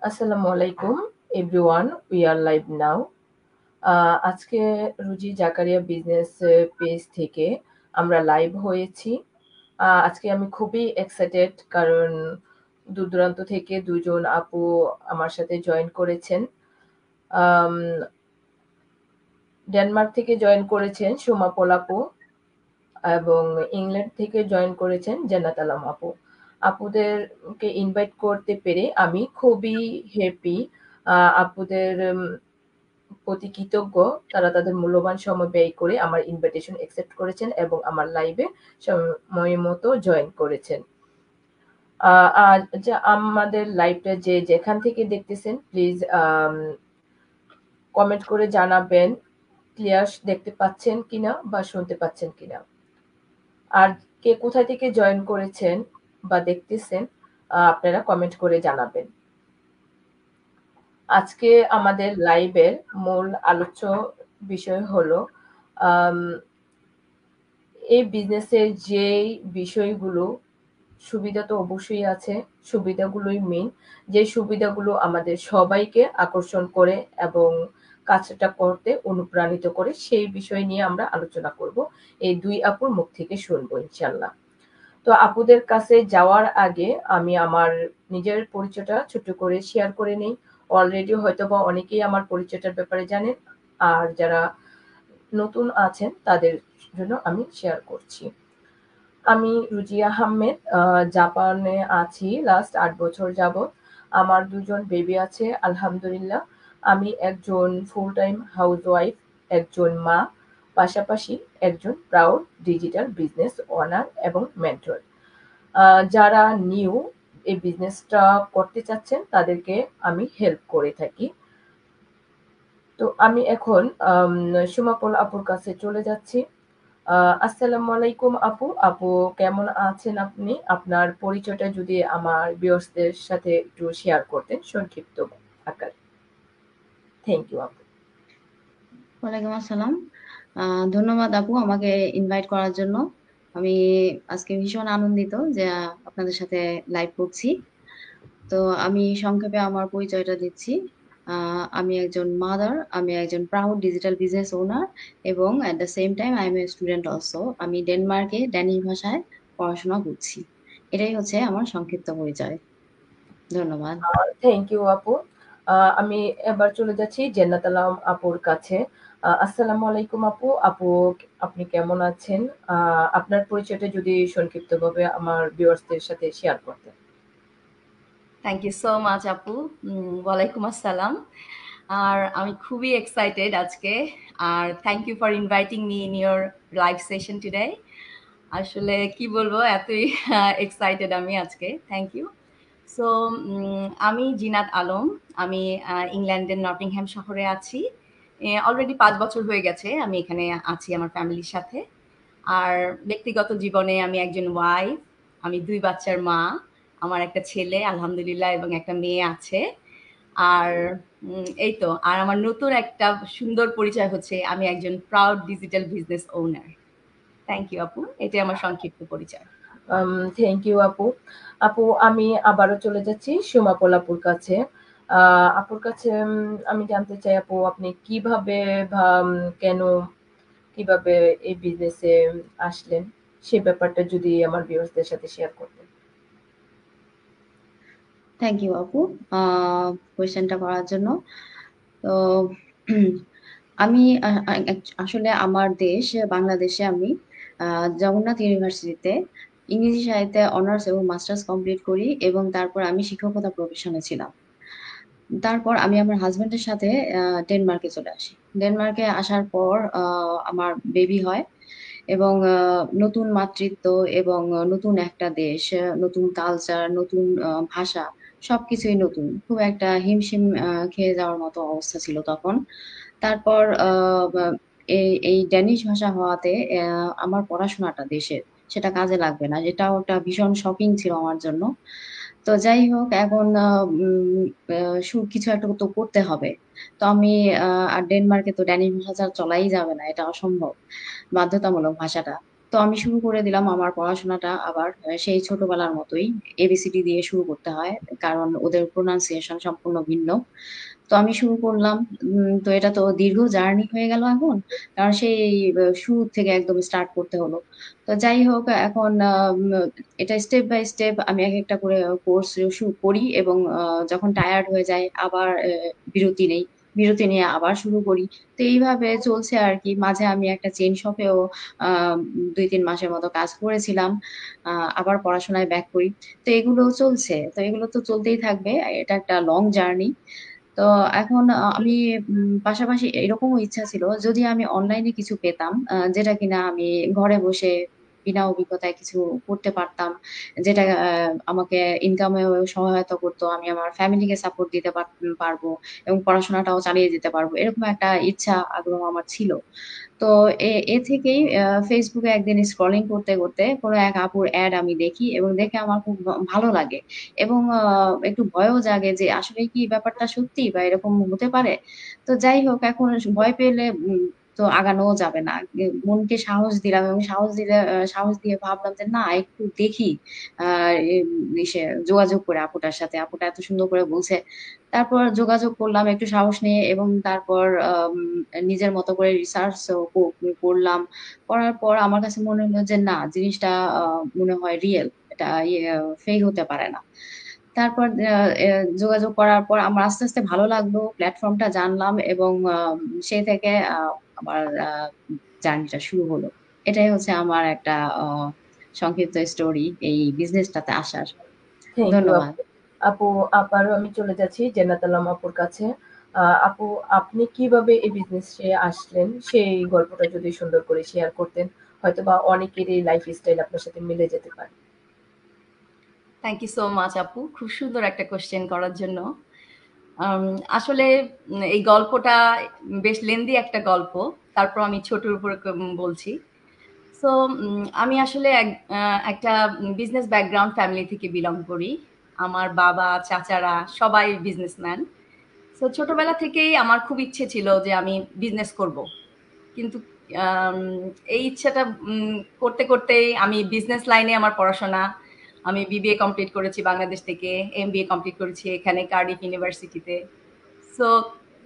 আসসালামু আলাইকুম everyone, we are live নাও। আজকে রুজি জাকারিয়া বিজনেস পেজ থেকে আমরা লাইভ হয়েছি। আজকে আমি খুবই এক্সাইটেড, কারণ দূর দূরান্ত থেকে দুজন আপু আমার সাথে জয়েন করেছেন। আম, ডেনমার্ক থেকে জয়েন করেছেন সুমা পোল আপু, এবং ইংল্যান্ড থেকে জয়েন করেছেন জান্নাত আলম আপু। আপুদেরকে ইনভাইট করতে পেরে আমি খুবই হ্যাপি। আপুদের প্রতি কৃতজ্ঞ। তারা তাদের মূল্যবান সময় ব্যয় করে আমার ইনভাইটেশন অ্যাকসেপ্ট করেছেন এবং আমার লাইভে সময় মতো জয়েন করেছেন। আর যা আমাদের লাইভটা যে যেখান থেকে দেখতেছেন, প্লিজ কমেন্ট করে জানাবেন ক্লিয়ার দেখতে পাচ্ছেন কিনা বা শুনতে পাচ্ছেন কিনা। আর কে কোথা থেকে জয়েন করেছেন বা দেখতেছেন, আপনারা কমেন্ট করে জানাবেন। আজকে আমাদের লাইভের মূল আলোচ্য বিষয় হলো আম, এই বিজনেসের যেই বিষয়গুলো, সুবিধা তো অবশ্যই আছে, সুবিধাগুলোই মেইন। যে সুবিধাগুলো আমাদের সবাইকে আকর্ষণ করে এবং কাজটা করতে অনুপ্রাণিত করে, সেই বিষয় নিয়ে আমরা আলোচনা করব। এই দুই আপুর মুখ থেকে শুনবো ইনশাল্লাহ। তো আপুদের কাছে যাওয়ার আগে আমি আমার নিজের পরিচয়টা ছোট করে শেয়ার করে নেই। অলরেডি হয়তোবা অনেকেই আমার পরিচয়টার ব্যাপারে জানেন, আর যারা নতুন আছেন তাদের জন্য আমি শেয়ার করছি। আমি রুজিয়া আহমেদ, জাপানে আছি লাস্ট ৮ বছর যাবৎ। আমার ২ জন বেবি আছে আলহামদুলিল্লাহ। আমি একজন ফুল টাইম হাউসওয়াইফ, একজন মা, পাশাপাশি একজন প্রাউড ডিজিটাল বিজনেস ওনার এবং মেন্টর। যারা নিউ এই বিজনেসটা করতে চাচ্ছেন তাদেরকে আমি হেল্প করে থাকি। তো আমি এখন সুমাপল আপুর কাছে চলে যাচ্ছি। আসসালামু আলাইকুম আপু। আপু কেমন আছেন আপনি? আপনার পরিচয়টা যদি আমার ভিউয়ার্সদের সাথে একটু শেয়ার করতেন সংক্ষিপ্ত আকারে। থ্যাংক ইউ আপু। ওয়ালাইকুম আসসালাম। ধন্যবাদ আপু আমাকে ইনভাইট করার জন্য। আমি আজকে ভীষণ আনন্দিত যে আপনাদের সাথে লাইভ করছি। তো আমি সংক্ষেপে আমার পরিচয়টা দিচ্ছি। আমি একজন মাদার, আমি একজন প্রাউড ডিজিটাল বিজনেস ওনার এবং at the same time I M a student also. আমি ডেনমার্কে ড্যানিশ ভাষায় পড়াশোনা করছি। এটাই হচ্ছে আমার সংক্ষিপ্ত পরিচয়। ধন্যবাদ। থ্যাংক ইউ আপু। আমি এবার চলে যাচ্ছি জান্নাত আলম আপুর কাছে। আসসালামু আলাইকুম আপু। আপু আপনি কেমন আছেন? আপনার পরিচয়টা যদি সংক্ষিপ্তভাবে আমার ভিউয়ার্সদের সাথে শেয়ার করতেন। থ্যাংক ইউ সো মাচ আপু। ওয়ালাইকুম আসসালাম। আর আমি খুবই এক্সাইটেড আজকে। আর thank you for inviting me in your live session today. আসলে কি বলবো, এতই এক্সাইটেড আমি আজকে। Thank you. সো আমি জিনাত আলম। আমি ইংল্যান্ডের নটিংহ্যাম শহরে আছি। অলরেডি ৫ বছর হয়ে গেছে আমি এখানে আছি আমার ফ্যামিলির সাথে। আর ব্যক্তিগত জীবনে আমি একজন ওয়াইফ, আমি ২ বাচ্চার মা। আমার একটা ছেলে আলহামদুলিল্লাহ এবং একটা মেয়ে আছে। আর এই তো। আর আমার নতুন একটা সুন্দর পরিচয় হচ্ছে আমি একজন proud digital business owner. Thank you আপু। এটাই আমার সংক্ষিপ্ত পরিচয়। থ্যাংক ইউ আপু। আপু আমি আবারও চলে যাচ্ছি সুমাপল আপুর কাছে। আপুর কাছে আমি জানতে চাই আপু, আপনি কিভাবে বা কেন, কিভাবে এই বিজনেসে আসলেন? সে ব্যাপারটা যদি আমার ভিউয়ার্সদের সাথে শেয়ার করতেন। থ্যাংক ইউ আপু কোয়েশ্চেনটা করার জন্য। তো আমি আসলে আমার দেশ বাংলাদেশে আমি জগন্নাথ ইউনিভার্সিটিতে ইংরেজি সাহিত্যে অনার্স এবং মাস্টার্স কমপ্লিট করি এবং তারপর আমি শিক্ষকতা প্রফেশনে ছিলাম। তারপর আমি আমার হাজবেন্ডের সাথে ডেনমার্কে চলে আসি। ডেনমার্কে আসার পর আমার বেবি হয় এবং নতুন মাতৃত্ব এবং নতুন একটা দেশ, নতুন কালচার, নতুন ভাষা, সবকিছুই নতুন। খুব একটা হিমশিম খেয়ে যাওয়ার মতো অবস্থা ছিল তখন। তারপর এই ড্যানিশ ভাষা হওয়াতে আমার পড়াশোনাটা দেশের সেটা কাজে লাগবে না, যেটাও একটা ভীষণ শকিং ছিল আমার জন্য। তো যাই হোক, এখন কিছু একটা তো করতে হবে। তো আমি আর ডেনমার্কে তো ড্যানিশ ভাষা ছাড়া চলাই যাবে না, এটা অসম্ভব, বাধ্যতামূলক ভাষাটা। তো আমি শুরু করে দিলাম আমার পড়াশোনাটা আবার সেই ছোটবেলার মতোই। এবিসিডি দিয়ে শুরু করতে হয়। কারণ ওদের প্রোনাউন্সিয়েশন সম্পূর্ণ ভিন্ন। তো আমি শুরু করলাম। তো এটা তো দীর্ঘ জার্নি হয়ে গেল এখন। কারণ সেই শুরু থেকে একদম স্টার্ট করতে হলো। তো যাই হোক এখন এটা স্টেপ বাই স্টেপ আমি একেকটা করে কোর্স শুরু করি এবং যখন টায়ার্ড হয়ে যাই আবার বিরতি নেই। বিরতি নিয়ে আবার শুরু করি। তো এইভাবে চলছে আরকি। মাঝে আমি একটা চেইন শপেও আ ২-৩ মাসের মতো কাজ করেছিলাম। আবার পড়াশোনায় ব্যাক করি। তো এগুলো চলছে। তো এগুলো তো চলতেই থাকবে। এটা একটা লং জার্নি। তো এখন আমি পাশাপাশি এরকমও ইচ্ছা ছিল যদি আমি অনলাইনে কিছু পেতাম যেটা কিনা আমি ঘরে বসে বিনা অভিজ্ঞতায় কিছু করতে পারতাম। যেটা আমাকে ইনকামেও সহায়তা করতো। আমি আমার ফ্যামিলিকে সাপোর্ট দিতে পারবো এবং পড়াশোনাটাও চালিয়ে যেতে পারবো। এরকম একটা ইচ্ছা আগ্রহ আমার ছিল। তো এ থেকেই Facebook এ একদিন স্ক্রলিং করতে, করতে কোনো এক আপুর এড আমি দেখি এবং দেখে আমার খুব ভালো লাগে এবং একটু ভয়ও জাগে যে আসলেই কি ব্যাপারটা সত্যি বা এরকম হতে পারে? তো যাই হোক এখন ভয় পেলে তো আগানোও যাবে না। মনকে সাহস দিলাম এবং সাহস দিয়ে ভাবলাম যে না একটু দেখি আ এম ইসে যোগাযোগ করে আপুটার সাথে। আপুটা এত সুন্দর করে বলছে। তারপর যোগাযোগ করলাম একটু সাহস নিয়ে এবং তারপর নিজের মতো করে রিসার্চ ও করলাম। করার পর আমার কাছে মনে হলো যে না জিনিসটা আ মনে হয় রিয়াল। এটা ফেক হতে পারে না। তারপর আ এ যোগাযোগ করার পর আমার আস্তে, আস্তে ভালো লাগলো। প্ল্যাটফর্মটা জানলাম এবং সেই থেকে আমার জার্নিটা শুরু হলো। এটাই হচ্ছে আমার একটা আ সংক্ষিপ্ত স্টোরি এই বিজনেসটাতে আসার। থ্যাংক ইউ ধন্যবাদ। আপু। আপু, আবারও আমি চলে যাচ্ছি জান্নাত আলম আপুর কাছে। আপু, আপনি কিভাবে এই বিজনেসে আসলেন সেই গল্পটা যদি সুন্দর করে শেয়ার করতেন, হয়তোবা অনেকেরই লাইফস্টাইল আপনার সাথে মিলে যেতে পারে। থ্যাংক ইউ সো মাচ আপু। খুব সুন্দর একটা কোয়েশ্চেন করার জন্য। আম আসলে এই গল্পটা বেশ লেন্দি একটা গল্প। তারপর আমি ছোটর উপরে বলছি। সো আমি আসলে একটা বিজনেস ব্যাকগ্রাউন্ড ফ্যামিলি থেকে বিলং করি। আমার বাবা, চাচারা সবাই বিজনেসম্যান। সো ছোটবেলা থেকেই আমার খুব ইচ্ছে ছিল যে আমি বিজনেস করব। কিন্তু আম এই ইচ্ছাটা করতে, করতেই আমি বিজনেস লাইনে আমার পড়াশোনা। আমি বিবিএ কমপ্লিট করেছি বাংলাদেশ থেকে, এমবিএ কমপ্লিট করেছি এখানে কার্ডিফ ইউনিভার্সিটিতে। সো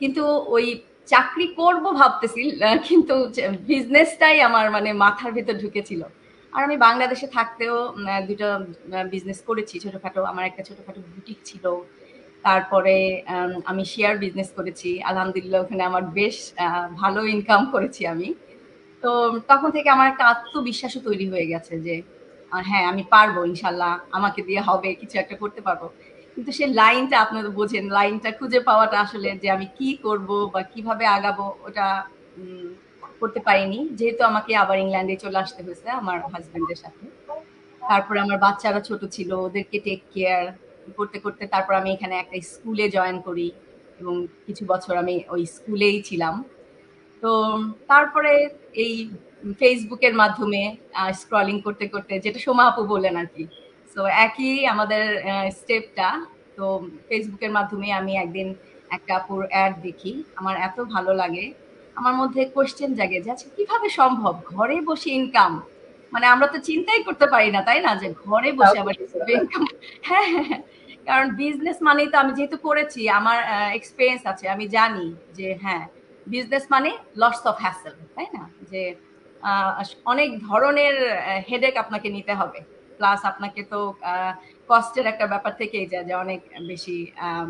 কিন্তু ওই চাকরি করব ভাবতেছি কিন্তু বিজনেসটাই আমার মানে মাথার ভেতর ঢুকেছিল। আর আমি বাংলাদেশে থাকতেও ২ টা বিজনেস করেছি ছোটখাটো। আমার একটা ছোটখাটো বুটিক ছিল। তারপরে আমি শেয়ার বিজনেস করেছি। আলহামদুলিল্লাহ ওখানে আমার বেশ ভালো ইনকাম করেছি আমি। তো তখন থেকে আমার একটা আত্মবিশ্বাসও তৈরি হয়ে গেছে যে হ্যাঁ, আমি পারবো ইনশাল্লাহ। আমাকে দিয়ে হবে, কিছু একটা করতে পারবো। কিন্তু সেই লাইনটা আপনারা বোঝেন, লাইনটা খুঁজে পাওয়াটা আসলে যে আমি কি করব বা কিভাবে আগাবো ওটা উম করতে পারিনি। যেহেতু আমাকে আবার ইংল্যান্ডে চলে আসতে হয়েছে আমার হাসব্যান্ডের সাথে। তারপরে আমার বাচ্চারা ছোট ছিল, ওদেরকে টেক কেয়ার করতে, করতে তারপর আমি এখানে একটা স্কুলে জয়েন করি এবং কিছু বছর আমি ওই স্কুলেই ছিলাম। তো তারপরে এই ফেসবুকের মাধ্যমে স্ক্রলিং করতে, করতে যেটা সোমা আপু বললেন আরকি। সো একই আমাদের স্টেপটা। তো ফেসবুকের মাধ্যমে আমি একদিন একটা আপুর এড দেখি। আমার এত ভালো লাগে। আমার মধ্যে কোয়েশ্চেন জাগে যে আচ্ছা কিভাবে সম্ভব? ঘরে বসে ইনকাম। মানে আমরা তো চিন্তাই করতে পারি না, তাই না? যে ঘরে তাও বসে আবার ঠিক আছে। কিভাবে ইনকাম হ্যাঁ, হ্যাঁ, হ্যাঁ। কারণ বিজনেস মানেই তো আমি যেহেতু করেছি আমার এক্সপেরিয়েন্স আছে। আমি জানি যে হ্যাঁ, বিজনেস মানে লটস অফ হ্যাসেল, তাই না? যে অনেক ধরনের হেডেক আপনাকে নিতে হবে। প্লাস আপনাকে তো কস্টের একটা ব্যাপার থেকেই যায় যে অনেক বেশি আম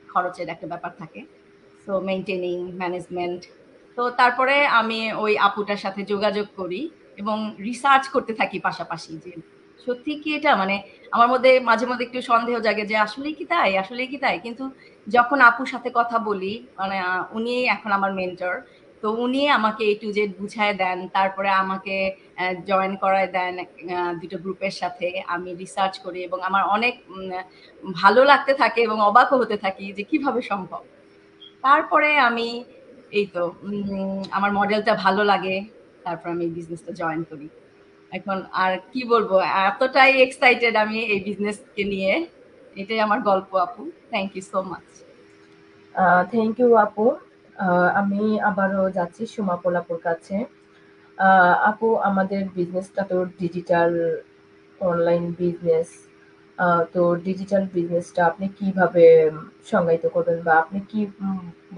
খরচের একটা ব্যাপার থাকে। So maintaining, management. তো তারপরে আমি ওই আপুটার সাথে যোগাযোগ করি এবং রিসার্চ করতে থাকি পাশাপাশি যে সত্যি কি এটা? মানে আমার মধ্যে মাঝে, মধ্যে একটু সন্দেহ জাগে যে আসলেই কি তাই? আসলেই কি তাই? কিন্তু যখন আপুর সাথে কথা বলি মানে উনি এখন আমার মেন্টর। তো উনি আমাকে A to Z বুঝায় দেন। তারপরে আমাকে জয়েন করায় দেন ২ টা গ্রুপের সাথে। আমি রিসার্চ করি এবং আমার অনেক ভালো লাগতে থাকে এবং অবাকও হতে থাকি যে কিভাবে সম্ভব। তারপরে আমি এই তো আমার মডেলটা ভালো লাগে। তারপর আমি বিজনেসটা জয়েন করি। এখন আর কি বলবো? এতটাই এক্সাইটেড আমি এই বিজনেসকে নিয়ে। এটাই আমার গল্প আপু। Thank you so much. Thank you আপু। আমি আবারও যাচ্ছি সুমাপল আপুর কাছে। আপু আমাদের বিজনেসটা তো ডিজিটাল অনলাইন বিজনেস। তো ডিজিটাল বিজনেসটা আপনি কিভাবে সংজ্ঞায়িত করবেন বা আপনি কি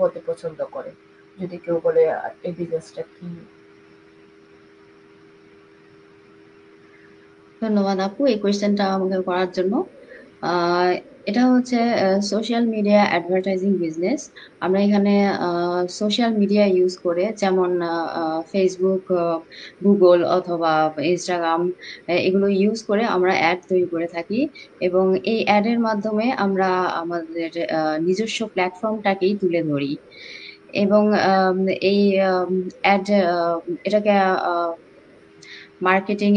বলতে পছন্দ করেন? যদি কেউ বলে এই বিজনেসটা কি? ধন্যবাদ আপু এই কোয়েশ্চেনটা আমাকে করার জন্য। আহ, এটা হচ্ছে সোশ্যাল মিডিয়া অ্যাডভার্টাইজিং বিজনেস। আমরা এখানে সোশ্যাল মিডিয়া ইউজ করে, যেমন ফেসবুক, গুগল অথবা ইনস্টাগ্রাম, এগুলো ইউজ করে আমরা অ্যাড তৈরি করে থাকি। এবং এই অ্যাডের মাধ্যমে আমরা আমাদের নিজস্ব প্ল্যাটফর্মটাকেই তুলে ধরি। এবং এই অ্যাড, এটাকে marketing,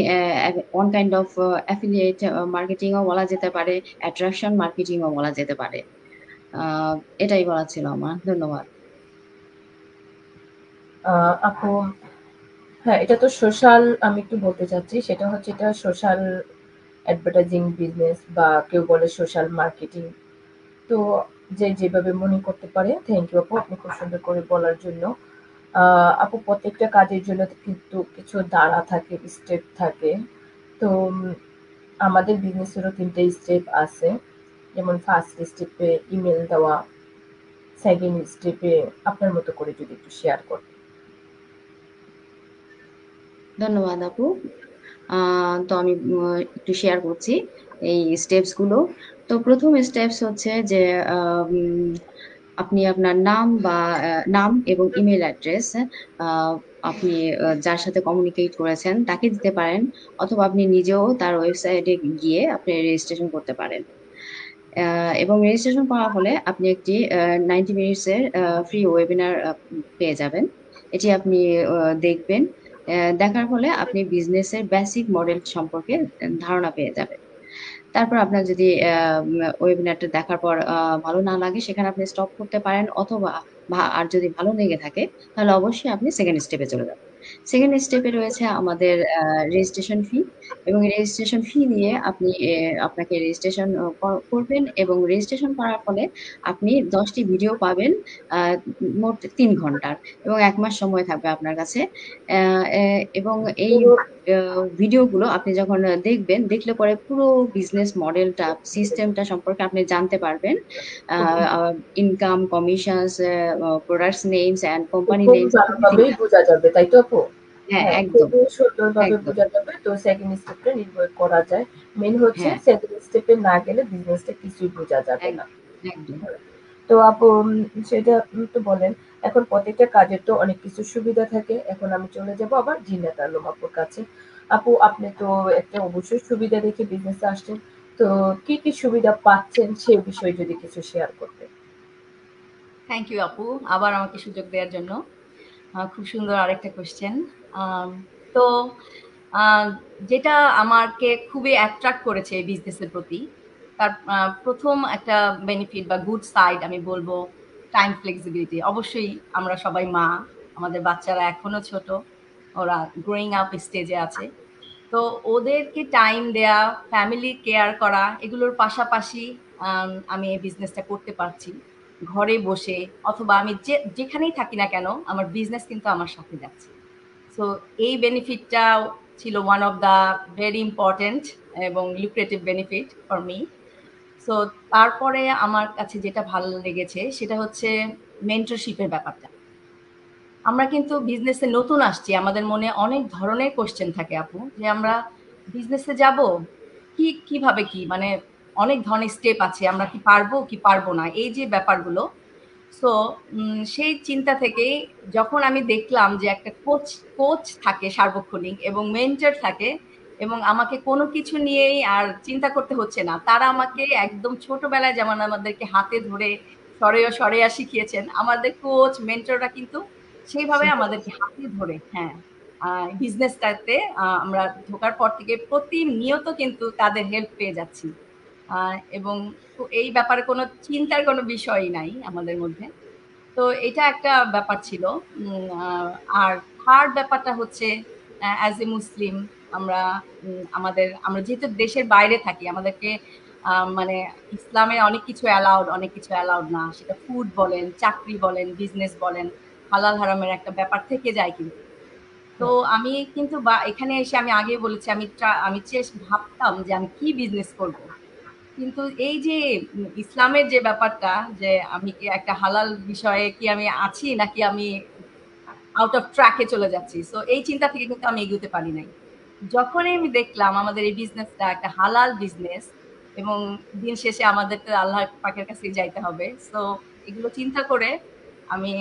one kind of affiliate মার্কেটিংও বলা যেতে পারে, অ্যাট্রাকশন মার্কেটিংও বলা যেতে পারে। আহ, এটাই বলা ছিল আমার। ধন্যবাদ। আপু, হ্যাঁ, এটা তো সোশ্যাল, আমি একটু বলতে চাচ্ছি সেটা হচ্ছে এটা সোশ্যাল অ্যাডভার্টাইজিং বিজনেস বা কেউ বলে সোশ্যাল মার্কেটিং। তো যে যেভাবে মনে করতে পারে। থ্যাংক ইউ আপু, আপনি খুব সুন্দর করে বলার জন্য। আপু, প্রত্যেকটা কাজের জন্য তো কিন্তু কিছু ধারা থাকে, স্টেপ থাকে। তো আমাদের বিজনেসেরও ৩ টে স্টেপ আছে। যেমন ফার্স্ট স্টেপে ইমেল দেওয়া, সেকেন্ড স্টেপে আপনার মতো করে যদি একটু শেয়ার করতেন। ধন্যবাদ আপু। তো আমি একটু শেয়ার করছি এই স্টেপস গুলো। তো প্রথম স্টেপস হচ্ছে যে আপনি আপনার নাম বা নাম এবং ইমেল অ্যাড্রেস আপনি যার সাথে কমিউনিকেট করেছেন তাকে দিতে পারেন, অথবা আপনি নিজেও তার ওয়েবসাইটে গিয়ে আপনি রেজিস্ট্রেশন করতে পারেন। এবং রেজিস্ট্রেশন করার ফলে আপনি একটি 90 মিনিটস এর ফ্রি ওয়েবিনার পেয়ে যাবেন। এটি আপনি দেখবেন। দেখার ফলে আপনি বিজনেসের বেসিক মডেল সম্পর্কে ধারণা পেয়ে যাবেন। তারপর আপনার যদি ওয়েবিনারটা দেখার পর ভালো না লাগে, সেখানে আপনি স্টপ করতে পারেন, অথবা আর যদি ভালো লেগে থাকে তাহলে অবশ্যই আপনি সেকেন্ড স্টেপে চলে যাবেন। সেকেন্ড স্টেপে রয়েছে আমাদের রেজিস্ট্রেশন ফি। এবং রেজিস্ট্রেশন ফি দিয়ে আপনি আপনাকে রেজিস্ট্রেশন করবেন, এবং রেজিস্ট্রেশন করার ফলে আপনি 10টি ভিডিও পাবেন, আহ, মোট 3 ঘন্টার, এবং 1 মাস সময় থাকবে আপনার কাছে। এবং এই ভিডিওগুলো আপনি যখন দেখবেন, দেখলে পরে পুরো বিজনেস মডেলটা, সিস্টেমটা সম্পর্কে আপনি জানতে পারবেন। Income, commissions, products names and তো কোম্পানি খুব নেমস, এভরিথিং। ভালোভাবেই বোঝা যাবে, তাই তো আপু? হ্যাঁ, হ্যাঁ, একদম খুবই সুন্দরভাবে একদম। বোঝা যাবে। তো সেকেন্ড স্টেপটা নির্ভর করা যায়। মেইন হচ্ছে হ্যাঁ, সেকেন্ড স্টেপে না গেলে বিজনেসটা কিছুই বোঝা যাবে না। একদম একদম। হ্যাঁ। তো আপু, সেটা তো বলেন। এখন প্রত্যেকটা কাজের তো অনেক কিছু সুবিধা থাকে। এখন আমি চলে যাব আবার জিনাত আলম আপুর কাছে। আপু, আপনি তো একটা অবশ্যই সুবিধা দেখে বিজনেসে আসছেন। তো কি কি সুবিধা পাচ্ছেন সে বিষয়ে যদি কিছু শেয়ার করতেন। থ্যাংক ইউ আপু, আবার আমাকে সুযোগ দেওয়ার জন্য। খুব সুন্দর আরেকটা কোয়েশ্চেন। তো আহ, যেটা আমাকে খুবই অ্যাট্রাক্ট করেছে এই বিজনেসের প্রতি, তার প্রথম একটা বেনিফিট বা গুড সাইড আমি বলবো টাইম ফ্লেক্সিবিলিটি। অবশ্যই আমরা সবাই মা, আমাদের বাচ্চারা এখনো ছোট, ওরা গ্রোয়িং আপ স্টেজে আছে। তো ওদেরকে টাইম দেয়া, ফ্যামিলি কেয়ার করা, এগুলোর পাশাপাশি আমি এই বিজনেসটা করতে পারছি ঘরে বসে, অথবা আমি যেখানেই থাকি না কেন আমার বিজনেস কিন্তু আমার সাথে যাচ্ছে। সো এই বেনিফিটটাও ছিল one of the very important এবং lucrative benefit for me. So তারপরে আমার কাছে যেটা ভালো লেগেছে সেটা হচ্ছে মেন্টরশিপের ব্যাপারটা। আমরা কিন্তু বিজনেসে নতুন আসছি, আমাদের মনে অনেক ধরনের কোশ্চেন থাকে আপু, যে আমরা বিজনেসে যাব কিভাবে, কি মানে অনেক ধরনের স্টেপ আছে, আমরা কি পারবো কি পারবো না, এই যে ব্যাপারগুলো। সো সেই চিন্তা থেকেই যখন আমি দেখলাম যে একটা কোচ কোচ থাকে সার্বক্ষণিক এবং মেন্টর থাকে, এবং আমাকে কোনো কিছু নিয়েই আর চিন্তা করতে হচ্ছে না, তারা আমাকে একদম ছোটবেলায় যেমন আমাদেরকে হাতে ধরে সরেয়া শিখিয়েছেন, আমাদের কোচ মেন্টররা কিন্তু সেইভাবে আমাদেরকে হাতে ধরে, হ্যাঁ, বিজনেসটাতে আমরা ঢোকার পর থেকে প্রতিনিয়ত কিন্তু তাদের হেল্প পেয়ে যাচ্ছি। এবং এই ব্যাপারে কোনো চিন্তার কোনো বিষয়ই নাই আমাদের মধ্যে। তো এটা একটা ব্যাপার ছিল। আর থার্ড ব্যাপারটা হচ্ছে অ্যাজ এ মুসলিম আমরা আমরা যেহেতু দেশের বাইরে থাকি, আমাদেরকে মানে ইসলামে অনেক কিছু অ্যালাউড, অনেক কিছু অ্যালাউড না, সেটা ফুড বলেন, চাকরি বলেন, বিজনেস বলেন, হালাল হারামের একটা ব্যাপার থেকে যায় কিন্তু। তো আমি কিন্তু এখানে এসে আমি আগেই বলেছি আমি ভাবতাম যে আমি কি বিজনেস করব, কিন্তু এই যে ইসলামের যে ব্যাপারটা, যে আমি কি একটা হালাল বিষয়ে কি আমি আছি নাকি আমি আউট অফ ট্র্যাকে চলে যাচ্ছি, সো এই চিন্তা থেকে কিন্তু আমি এগোতে পারি নাই। যখনই আমি দেখলাম আমাদের এই বিজনেসটা একটা হালাল বিজনেস এবং দিন শেষে আমাদের তো আল্লাহ পাকের কাছে যাইতে হবে, সো এগুলো চিন্তা করে আমি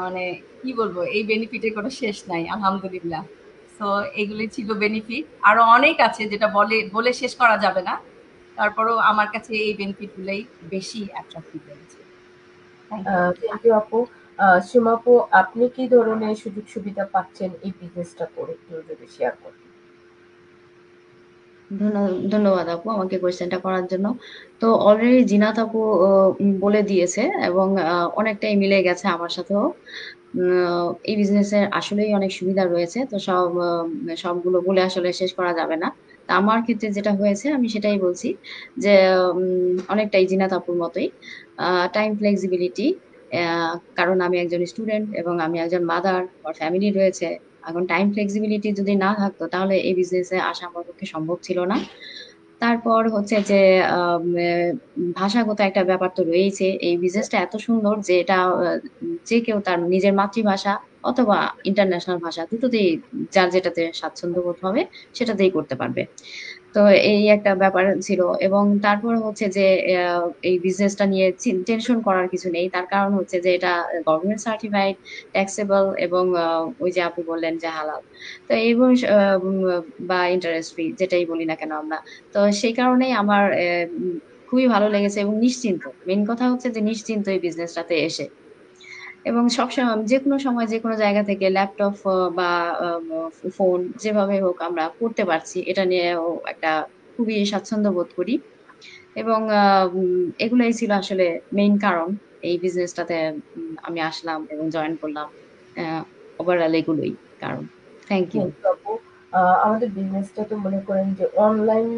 মানে কি বলবো, এই বেনিফিটের কোনো শেষ নাই আলহামদুলিল্লাহ। সো এগুলি ছিল বেনিফিট, আরো অনেক আছে যেটা বলে শেষ করা যাবে না, তারপরও আমার কাছে এই বেনিফিট গুলোই বেশি অ্যাট্রাক্টিভ লেগেছে। Thank you. থ্যাংক ইউ আপু। সীমা আপু, আপনি কি ধরনের সুযোগ সুবিধা পাচ্ছেন এই বিজনেসটা করে, একটু যদি শেয়ার করেন। ধন্যবাদ আপু আমাকে কোয়েশ্চেনটা করার জন্য। তো অলরেডি জিনাত আপু বলে দিয়েছে এবং অনেকটাই মিলে গেছে আমার সাথেও। এই বিজনেসের আসলেই অনেক সুবিধা রয়েছে। তো সবগুলো বলে আসলে শেষ করা যাবে না। তো আমার ক্ষেত্রে যেটা হয়েছে আমি সেটাই বলছি যে অনেকটাই জিনাত আপুর মতোই। টাইম ফ্লেক্সিবিলিটি, আ কারণ আমি একজন স্টুডেন্ট এবং আমি একজন মাদার, আমার ফ্যামিলি রয়েছে। এখন টাইম ফ্লেক্সিবিলিটি যদি না থাকতো তাহলে এই বিজনেসে আসা আমার পক্ষে সম্ভব ছিল না। তারপর হচ্ছে যে আম এ ভাষাগত একটা ব্যাপার তো রয়েইছে। এই বিজনেসটা এত সুন্দর যে এটা যে কেউ তার নিজের মাতৃভাষা অথবা ইন্টারন্যাশনাল ভাষা দুটোতেই যার যেটাতে স্বাচ্ছন্দ্য বোধ হবে সেটাতেই করতে পারবে। তো এই একটা ব্যাপার ছিল এবং তারপরে হচ্ছে যে আ এই বিজনেসটা নিয়ে টেনশন করার কিছু নেই। তার কারণ হচ্ছে যে এটা গভর্নমেন্ট সার্টিফাইড, ট্যাক্সেবল এবং ওই যে আপনি বললেন যে হালাল। তো এবং বা ইন্টারেস্ট ফ্রি যেটাই বলি না কেন আমরা। তো সেই কারণেই আমার খুবই ভালো লেগেছে এবং নিশ্চিন্ত। মেইন কথা হচ্ছে যে নিশ্চিন্ত এই বিজনেসটাতে এসে। এবং সবসময় যেকোনো সময় যেকোনো জায়গা থেকে ল্যাপটপ বা আ ফোন যেভাবে হোক আমরা করতে পারছি। এটা নিয়েও একটা খুবই স্বাচ্ছন্দ্য বোধ করি। এবং এগুলাই ছিল আসলে মেইন কারণ। এই বিজনেসটাতে আমি আসলাম এবং জয়েন করলাম। অ্যা ওভারঅল এগুলোই কারণ। Thank you. থ্যাংক ইউ আপু। আমাদের বিজনেসটা তো মনে করেন যে অনলাইন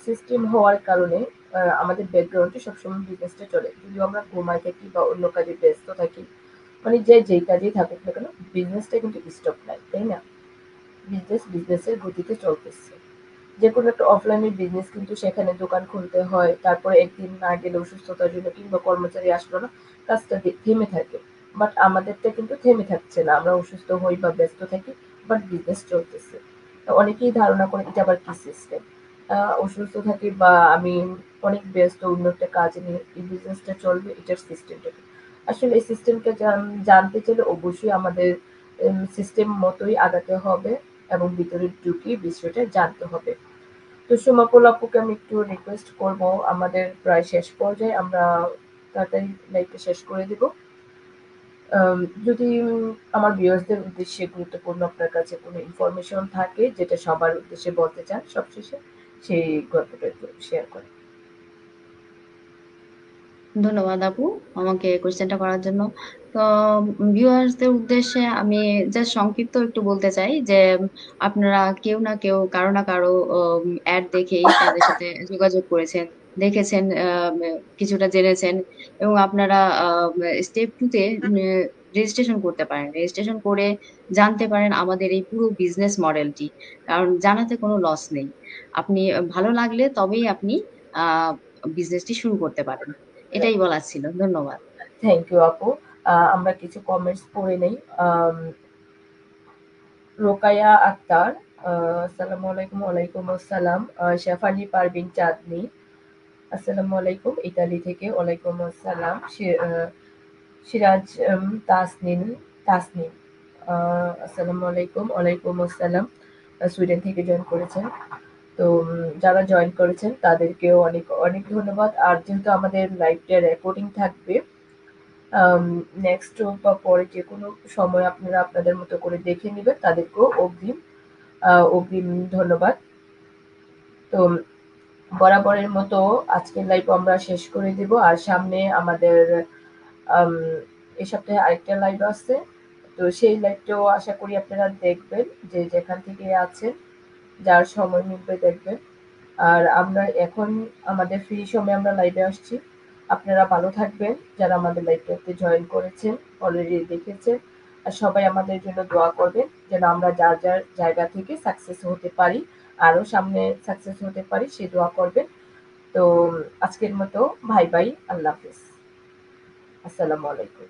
সিস্টেম হওয়ার কারণে আমাদের ব্যাকগ্রাউন্ডে সবসময় বিজনেসটা চলে। যদিও আমরা ঘুমায় থাকি বা অন্য কাজে ব্যস্ত থাকি, মানে যে যেই কাজেই থাকুক না কেন, বিজনেসটা কিন্তু স্টপ নাই, তাই না? বিজনেসের গতিতে চলতেছে। যেকোনো একটা অফলাইনের বিজনেস কিন্তু সেখানে দোকান খুলতে হয়, তারপরে একদিন না গেলে অসুস্থতার জন্য কিংবা কর্মচারী আসলো না, কাজটা থেমে থাকে। বাট আমাদেরটা কিন্তু থেমে থাকছে না, আমরা অসুস্থ হই বা ব্যস্ত থাকি, বাট বিজনেস চলতেছে। অনেকেই ধারণা করে এটা আবার কি সিস্টেম, অসুস্থ থাকি বা আমি অনেক ব্যস্ত অন্য একটা কাজ নিয়ে এই বিজনেসটা চলবে, এটার সিস্টেমটা কি? আসলে এই সিস্টেমটা জানতে চাইলে অবশ্যই আমাদের সিস্টেম মতোই আগাতে হবে এবং ভিতরে ঢুকে বিষয়টা জানতে হবে। তো সোমাপল আপুকে আমি একটু রিকোয়েস্ট করব, আমাদের প্রায় শেষ পর্যায়ে, আমরা তাড়াতাড়ি লাইভটা শেষ করে দিব। যদি আমার ভিউয়ার্সদের উদ্দেশ্যে গুরুত্বপূর্ণ আপনার কাছে কোনো ইনফরমেশন থাকে যেটা সবার উদ্দেশ্যে বলতে চান সবশেষে, সেই গল্পটা একটু শেয়ার করেন। ধন্যবাদ আপু আমাকে কোয়েশ্চেনটা করার জন্য। তো ভিউয়ার্সদের উদ্দেশ্যে আমি জাস্ট সংক্ষিপ্ত একটু বলতে চাই যে আপনারা কেউ না কেউ কারো না কারো অ্যাড দেখেই তাদের সাথে যোগাযোগ করেছেন, দেখেছেন, কিছুটা জেনেছেন এবং আপনারা স্টেপ 2 তে রেজিস্ট্রেশন করতে পারেন। রেজিস্ট্রেশন করে জানতে পারেন আমাদের এই পুরো বিজনেস মডেলটি। কারণ জানাতে কোনো লস নেই। আপনি ভালো লাগলে তবেই আপনি আ বিজনেসটি শুরু করতে পারেন। এটাই বলার ছিল। ধন্যবাদ। থ্যাংক ইউ আপু। আমরা কিছু কমেন্টস পড়ে নেই। আম রোকায়া আক্তার, আসসালামু আলাইকুম। ওয়ালাইকুম আসসালাম। শেফালি পারভিন চাঁদনী, আসসালামু আলাইকুম ইতালি থেকে। ওয়ালাইকুম আসসালাম। সিরাজ তাসনিন তাসনিম, আসসালামু আলাইকুম। ওয়ালাইকুম আসসালাম। সুইডেন থেকে জয়েন করেছেন। তো যারা জয়েন করেছেন তাদেরকেও অনেক অনেক ধন্যবাদ। আর যেহেতু আমাদের লাইভটা রেকর্ডিং থাকবে, নেক্সট বা পরে যে কোনো সময় আপনারা আপনাদের মতো করে দেখে নেবেন, তাদেরকেও অগ্রিম ধন্যবাদ। তো বরাবরের মতো আজকের লাইভ আমরা শেষ করে দিব। আর সামনে আমাদের আম এই সপ্তাহে আরেকটা লাইভ আছে। তো সেই লাইভটাও আশা করি আপনারা দেখবেন, যে যেখান থেকে আছেন, যার সময় মিলবে দেখবেন। আর আমরা এখন আমাদের ফ্রি সময়ে আমরা লাইভে আসছি। আপনারা ভালো থাকবেন, যারা আমাদের লাইভটাতে জয়েন করেছেন, অলরেডি দেখেছেন। আর সবাই আমাদের জন্য দোয়া করবেন যেন আমরা যার যার জায়গা থেকে সাকসেস হতে পারি, আরো সামনে সাকসেস হতে পারি, সে দোয়া করবেন। তো আজকের মতো বাই বাই, আল্লাহ হাফেজ, আসসালামু আলাইকুম।